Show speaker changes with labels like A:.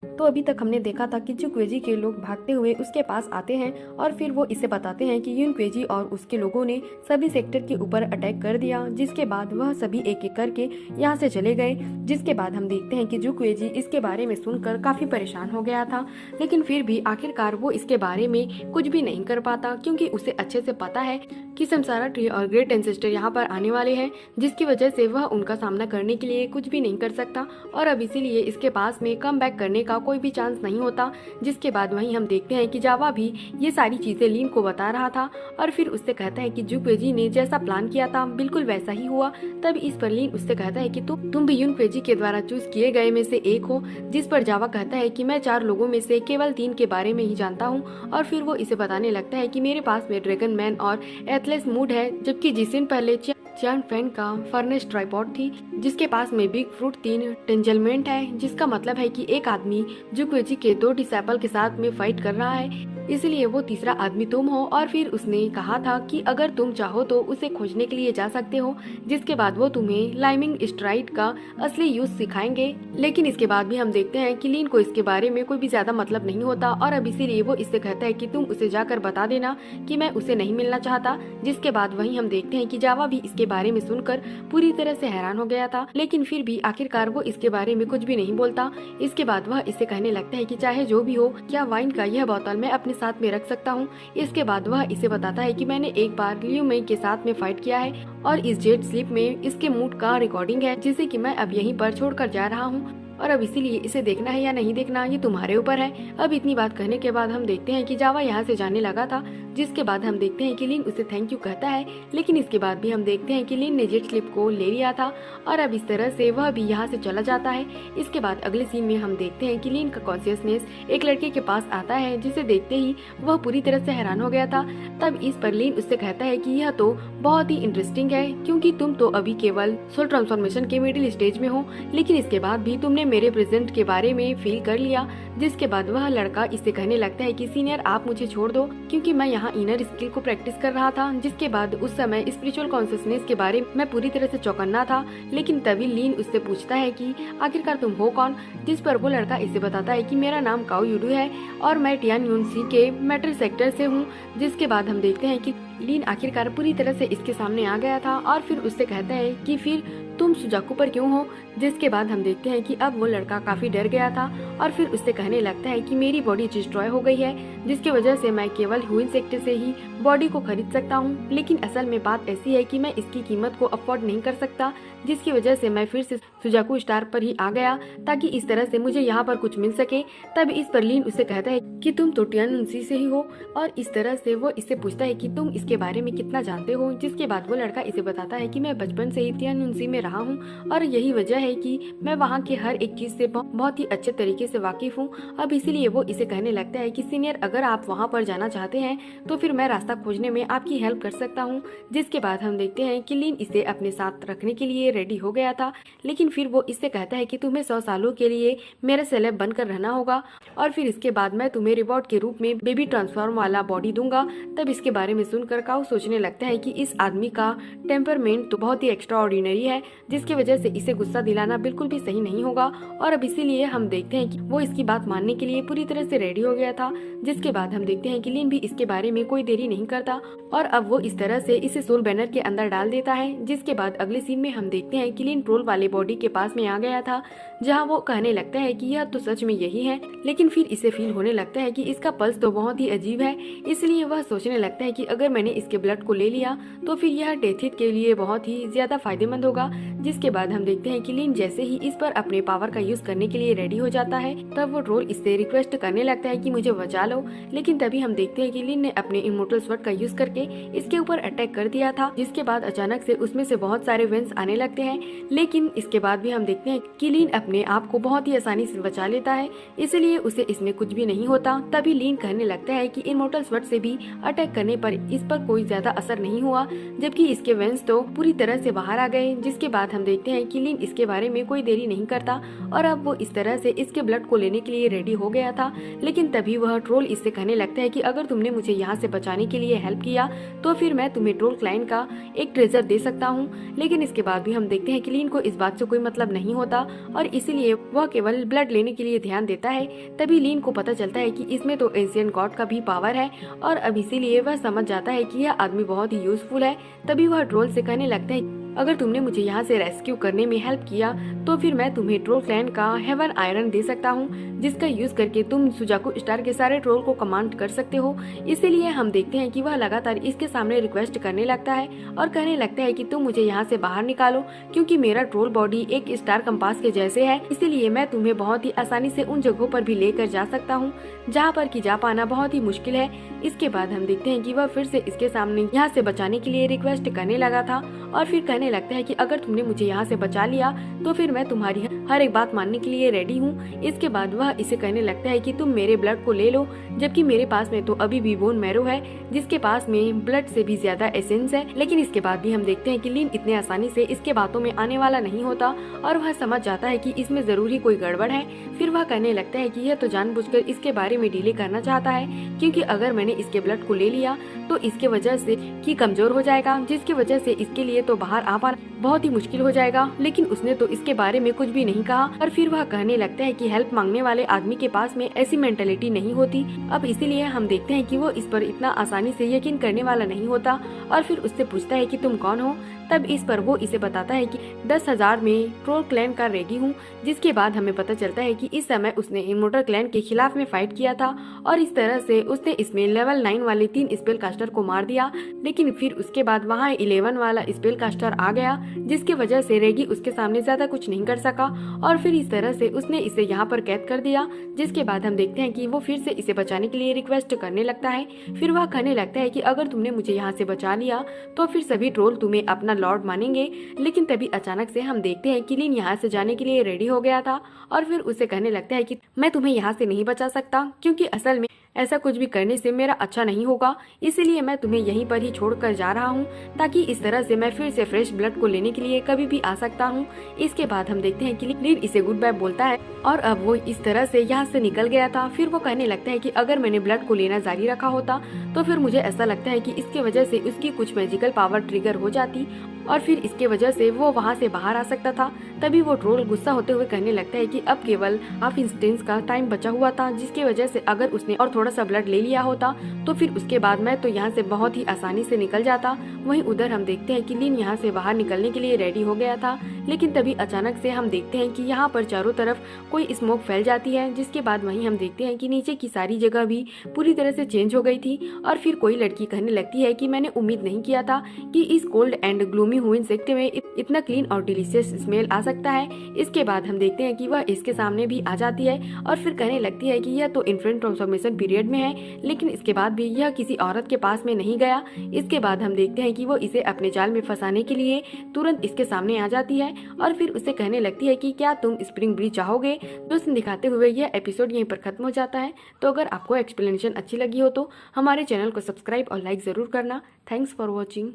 A: तो अभी तक हमने देखा था कि जो क्वेजी के लोग भागते हुए उसके पास आते हैं और फिर वो इसे बताते हैं कि यून क्वेजी और उसके लोगों ने सभी सेक्टर के ऊपर अटैक कर दिया, जिसके बाद वह सभी एक एक करके यहाँ से चले गए। जिसके बाद हम देखते हैं कि जो क्वेजी इसके बारे में सुनकर काफी परेशान हो गया था, लेकिन फिर भी आखिरकार वो इसके बारे में कुछ भी नहीं कर पाता, क्योंकि उसे अच्छे से पता है कि समसारा ट्री और ग्रेट एंसेस्टर यहाँ पर आने वाले हैं, जिसकी वजह से वह उनका सामना करने के लिए कुछ भी नहीं कर सकता और अब इसीलिए इसके पास में कम बैक करने का कोई भी चांस नहीं होता। जिसके बाद वहीं हम देखते हैं कि जावा भी ये सारी चीजें लीन को बता रहा था और फिर उससे कहता है कि जू क्वेजी ने जैसा प्लान किया था बिल्कुल वैसा ही हुआ। तब इस पर लीन उससे कहता है कि तुम भी यून क्वेजी के द्वारा चूज किए गए में से एक हो। जिस पर जावा कहता है कि मैं 4 लोगों में से केवल 3 के बारे में ही जानता हूँ और फिर वो इसे बताने लगता है कि मेरे पास में ड्रैगन मैन और एथलेस मूड है, जबकि जिसिन पहले चैन फैन का फर्नेस ट्राइपॉड थी, जिसके पास में बिग फ्रूट 3 टेंजलमेंट है, जिसका मतलब है कि एक आदमी जो क्वेजी के 2 डिसेबल के साथ में फाइट कर रहा है, इसलिए वो तीसरा आदमी तुम हो। और फिर उसने कहा था कि अगर तुम चाहो तो उसे खोजने के लिए जा सकते हो, जिसके बाद वो तुम्हें लाइमिंग स्ट्राइड का असली यूज सिखाएंगे। लेकिन इसके बाद भी हम देखते हैं कि लीन को इसके बारे में कोई भी ज्यादा मतलब नहीं होता और अब इसीलिए वो इससे कहता है कि तुम उसे जाकर बता देना कि मैं उसे नहीं मिलना चाहता। जिसके बाद वहीं हम देखते हैं कि जावा भी इसके बारे में सुनकर पूरी तरह से हैरान हो गया था, लेकिन फिर भी आखिरकार वो इसके बारे में कुछ भी नहीं बोलता। इसके बाद वह इससे कहने लगता है कि चाहे जो भी हो, क्या वाइन का यह बोतल मैं अपने साथ में रख सकता हूँ। इसके बाद वह इसे बताता है कि मैंने एक बार लियू मई के साथ में फाइट किया है और इस जेट स्लिप में इसके मूड का रिकॉर्डिंग है, जिसे कि मैं अब यहीं पर छोड़कर जा रहा हूँ और अब इसीलिए इसे देखना है या नहीं देखना ये तुम्हारे ऊपर है। अब इतनी बात कहने के बाद हम देखते हैं कि जावा यहाँ से जाने लगा था। जिसके बाद हम देखते हैं कि लीन उसे थैंक यू कहता है, लेकिन इसके बाद भी हम देखते हैं कि लीन ने जेट स्लिप को ले लिया था और अब इस तरह से वह भी यहाँ से चला जाता है। इसके बाद अगले सीन में हम देखते हैं कि लीन का कॉन्शियसनेस एक लड़के के पास आता है, जिसे देखते ही वह पूरी तरह से हैरान हो गया था। तब इस पर लीन उससे कहता है कि यह तो बहुत ही इंटरेस्टिंग है, क्योंकि तुम तो अभी केवल सोल ट्रांसफॉर्मेशन के मिडिल स्टेज में हो, लेकिन इसके बाद भी तुमने मेरे प्रेजेंट के बारे में फील कर लिया। जिसके बाद वह लड़का इससे कहने लगता है कि सीनियर आप मुझे छोड़ दो, क्योंकि मैं यहाँ इनर स्किल को प्रैक्टिस कर रहा था। जिसके बाद उस समय स्पिरिचुअल कॉन्शियसनेस के बारे में मैं पूरी तरह से चौकन्ना था, लेकिन तभी लीन उससे पूछता है कि आखिरकार तुम हो कौन। जिस पर वो लड़का इसे बताता है कि मेरा नाम काओ यूडू है और मैं टियान यूनसी के मेटल सेक्टर से हूँ। जिसके बाद हम देखते हैं कि लीन आखिरकार पूरी तरह से इसके सामने आ गया था और फिर उससे कहता है कि फिर तुम सुजाकू पर क्यों हो। जिसके बाद हम देखते हैं कि अब वो लड़का काफी डर गया था और फिर उससे कहने लगता है कि मेरी बॉडी डिस्ट्रॉय हो गई है, जिसकी वजह से मैं केवल ह्यून सेक्टर से ही बॉडी को खरीद सकता हूँ, लेकिन असल में बात ऐसी है कि मैं इसकी कीमत को अफोर्ड नहीं कर सकता, जिसकी वजह से मैं फिर से सुजाकू स्टार पर ही आ गया ताकि इस तरह से मुझे यहाँ पर कुछ मिल सके। तब इस पर लीन उसे कहता है कि तुम तो टियानुनसी से ही हो और इस तरह से वो इससे पूछता है कि तुम इसके बारे में कितना जानते हो। जिसके बाद वो लड़का इसे बताता है कि मैं बचपन से ही टियानुनसी में रहा हूँ और यही वजह है कि मैं वहाँ के हर एक चीज से बहुत ही अच्छे तरीके से वाकिफ हूँ। अब इसीलिए वो इसे कहने लगता है कि सीनियर अगर आप वहाँ पर जाना चाहते हैं तो फिर मैं रास्ता खोजने में आपकी हेल्प कर सकता हूँ। जिसके बाद हम देखते हैं कि लीन इसे अपने साथ रखने के लिए रेडी हो गया था, लेकिन फिर वो इससे कहता है कि तुम्हें 100 सालों के लिए मेरे सेलेब बनकर रहना होगा और फिर इसके बाद मैं तुम्हें रिवॉर्ड के रूप में बेबी ट्रांसफॉर्म वाला बॉडी दूंगा। तब इसके बारे में सुनकर काऊ सोचने लगता है कि इस आदमी का टेम्परमेंट तो बहुत ही एक्स्ट्रा ऑर्डिनरी है, जिसकी वजह से इसे गुस्सा दिलाना बिल्कुल भी सही नहीं होगा और अब इसीलिए हम देखते हैं कि वो इसकी बात मानने के लिए पूरी तरह से रेडी हो गया था। जिसके बाद हम देखते हैं कि लीन भी इसके बारे में कोई देरी नहीं करता और अब वो इस तरह से इसे सोल बैनर के अंदर डाल देता है। जिसके बाद अगले सीन में हम देखते हैं कि लीन प्रोल वाले बॉडी के पास में आ गया था, जहाँ वो कहने लगता है कि यह तो सच में यही है, लेकिन फिर इसे फील होने लगता है कि इसका पल्स तो बहुत ही अजीब है। इसलिए वह सोचने लगता है कि अगर मैंने इसके ब्लड को ले लिया तो फिर यह डेथित के लिए बहुत ही ज्यादा फायदेमंद होगा। जिसके बाद हम देखते हैं कि लीन जैसे ही इस पर अपने पावर का यूज करने के लिए रेडी हो जाता है, तब वो ट्रोल इससे रिक्वेस्ट करने लगता है कि मुझे बचा लो, लेकिन तभी हम देखते हैं कि लीन ने अपने इमोर्टल स्वॉर्ड का यूज करके इसके ऊपर अटैक कर दिया था। जिसके बाद अचानक से उसमें से बहुत सारे वेंस आने लगते हैं, लेकिन इसके बाद भी हम देखते हैं कि लीन अपने आप को बहुत ही आसानी से बचा लेता है, इसलिए उसे इसमें कुछ भी नहीं होता। तभी लीन कहने लगता है कि इमोर्टल स्वॉर्ड से भी अटैक करने पर इस पर कोई ज्यादा असर नहीं हुआ, जबकि इसके वेंस तो पूरी तरह से बाहर आ गए। जिसके बाद हम देखते हैं कि लिन इसके बारे में कोई देरी नहीं करता और अब वो इस तरह से इसके ब्लड को लेने के लिए रेडी हो गया था। लेकिन तभी वह ट्रोल इससे कहने लगता है कि अगर तुमने मुझे यहाँ से बचाने के लिए हेल्प किया तो फिर मैं तुम्हें ट्रोल क्लाइन का एक ट्रेजर दे सकता हूँ। लेकिन इसके बाद भी हम देखते हैं कि लिन को इस बात से कोई मतलब नहीं होता और इसीलिए वह केवल ब्लड लेने के लिए ध्यान देता है। तभी लिन को पता चलता है कि इसमें तो एंशिएंट गॉड का भी पावर है और अब इसीलिए वह समझ जाता है कि यह आदमी बहुत ही यूजफुल है। तभी वह ट्रोल से कहने लगता है अगर तुमने मुझे यहाँ से रेस्क्यू करने में हेल्प किया तो फिर मैं तुम्हें ट्रोल क्लैन का हेवन आयरन दे सकता हूँ जिसका यूज करके तुम सुजाकू स्टार के सारे ट्रोल को कमांड कर सकते हो। इसीलिए हम देखते हैं कि वह लगातार इसके सामने रिक्वेस्ट करने लगता है और कहने लगता है कि तुम मुझे यहाँ से बाहर निकालो क्योंकि मेरा ट्रोल बॉडी एक स्टार कंपास के जैसे है, इसीलिए मैं तुम्हें बहुत ही आसानी से उन जगहों पर भी लेकर जा सकता हूँ जहाँ पर कि जा पाना बहुत ही मुश्किल है। इसके बाद हम देखते हैं कि वह फिर से इसके सामने यहाँ से बचाने के लिए रिक्वेस्ट करने लगा था और फिर कहने लगता है कि अगर तुमने मुझे यहाँ से बचा लिया तो फिर मैं तुम्हारी हर एक बात मानने के लिए रेडी हूँ। इसके बाद वह इसे कहने लगता है कि तुम मेरे ब्लड को ले लो, जबकि मेरे पास में तो अभी भी बोन मैरो है जिसके पास में ब्लड से भी ज्यादा एसेंस है। लेकिन इसके बाद भी हम देखते हैं कि लिन इतने आसानी से इसके बातों में आने वाला नहीं होता और वह समझ जाता है कि इसमें जरूरी कोई गड़बड़ है। फिर वह कहने लगता है कि यह तो जानबूझकर इसके बारे में डीले करना चाहता है क्योंकि अगर मैंने इसके ब्लड को ले लिया तो इसके वजह से की कमजोर हो जाएगा, जिसकी वजह से इसके लिए तो बाहर आ पाना बहुत ही मुश्किल हो जाएगा। लेकिन उसने तो इसके बारे में कुछ भी नहीं कहा और फिर वह कहने लगता है कि हेल्प मांगने वाले आदमी के पास में ऐसी मेंटेलिटी नहीं होती। अब इसीलिए हम देखते हैं कि वो इस पर इतना आसानी से यकीन करने वाला नहीं होता और फिर उससे पूछता है कि तुम कौन हो। तब इस पर वो इसे बताता है कि 10,000 में ट्रोल क्लैन का रेगी हूँ। जिसके बाद हमें पता चलता है कि इस समय उसने इमोर्टल क्लैन के खिलाफ में फाइट किया था और इस तरह से उसने इसमें लेवल 9 वाले 3 स्पेल कास्टर को मार दिया। लेकिन फिर उसके बाद वहाँ 11 वाला स्पेल कास्टर आ गया जिसकी वजह से रेगी उसके सामने ज्यादा कुछ नहीं कर सका और फिर इस तरह से उसने इसे यहाँ पर कैद कर दिया। जिसके बाद हम देखते हैं कि वो फिर से इसे बचाने के लिए रिक्वेस्ट करने लगता है। फिर वह कहने लगता है कि अगर तुमने मुझे यहाँ से बचा लिया तो फिर सभी ट्रोल तुम्हें अपना लॉर्ड मानेंगे। लेकिन तभी अचानक से हम देखते हैं कि लिन यहाँ से जाने के लिए रेडी हो गया था और फिर उसे कहने लगता है कि मैं तुम्हें यहाँ से नहीं बचा सकता क्योंकि असल में ऐसा कुछ भी करने से मेरा अच्छा नहीं होगा, इसीलिए मैं तुम्हें यहीं पर ही छोड़कर जा रहा हूँ ताकि इस तरह से मैं फिर से फ्रेश ब्लड को लेने के लिए कभी भी आ सकता हूँ। इसके बाद हम देखते हैं कि लिन इसे गुड बाय बोलता है और अब वो इस तरह से यहाँ से निकल गया था। फिर वो कहने लगता है कि अगर मैंने ब्लड को लेना जारी रखा होता तो फिर मुझे ऐसा लगता है कि इसकी वजह से उसकी कुछ मैजिकल पावर ट्रिगर हो जाती और फिर इसके वजह से वो वहाँ से बाहर आ सकता था। तभी वो ट्रोल गुस्सा होते हुए कहने लगता है कि अब केवल हाफ इंस्टेंस का टाइम बचा हुआ था जिसकी वजह से अगर उसने और थोड़ा सा ब्लड ले लिया होता तो फिर उसके बाद मैं तो यहाँ से बहुत ही आसानी से निकल जाता। वहीं उधर हम देखते हैं कि लिन यहाँ से बाहर निकलने के लिए रेडी हो गया था। लेकिन तभी अचानक से हम देखते हैं कि यहाँ पर चारों तरफ कोई स्मोक फैल जाती है। जिसके बाद वहीं हम देखते हैं कि नीचे की सारी जगह भी पूरी तरह से चेंज हो गई थी और फिर कोई लड़की कहने लगती है कि मैंने उम्मीद नहीं किया था कि इस कोल्ड एंड ग्लूमी हुई सेक्टर में इतना क्लीन और डिलीशियस स्मेल आ सकता है। इसके बाद हम देखते हैं कि वह इसके सामने भी आ जाती है और फिर कहने लगती है कि यह तो इन्फेंट ट्रांसफॉर्मेशन पीरियड में है, लेकिन इसके बाद भी यह किसी औरत के पास में नहीं गया। इसके बाद हम देखते हैं कि वो इसे अपने जाल में फंसाने के लिए तुरंत इसके सामने आ जाती है और फिर उसे कहने लगती है कि क्या तुम स्प्रिंग ब्रीज चाहोगे। दोस्त दिखाते हुए यह एपिसोड यहीं पर खत्म हो जाता है। तो अगर आपको एक्सप्लेनेशन अच्छी लगी हो तो हमारे चैनल को सब्सक्राइब और लाइक जरूर करना। Thanks for watching.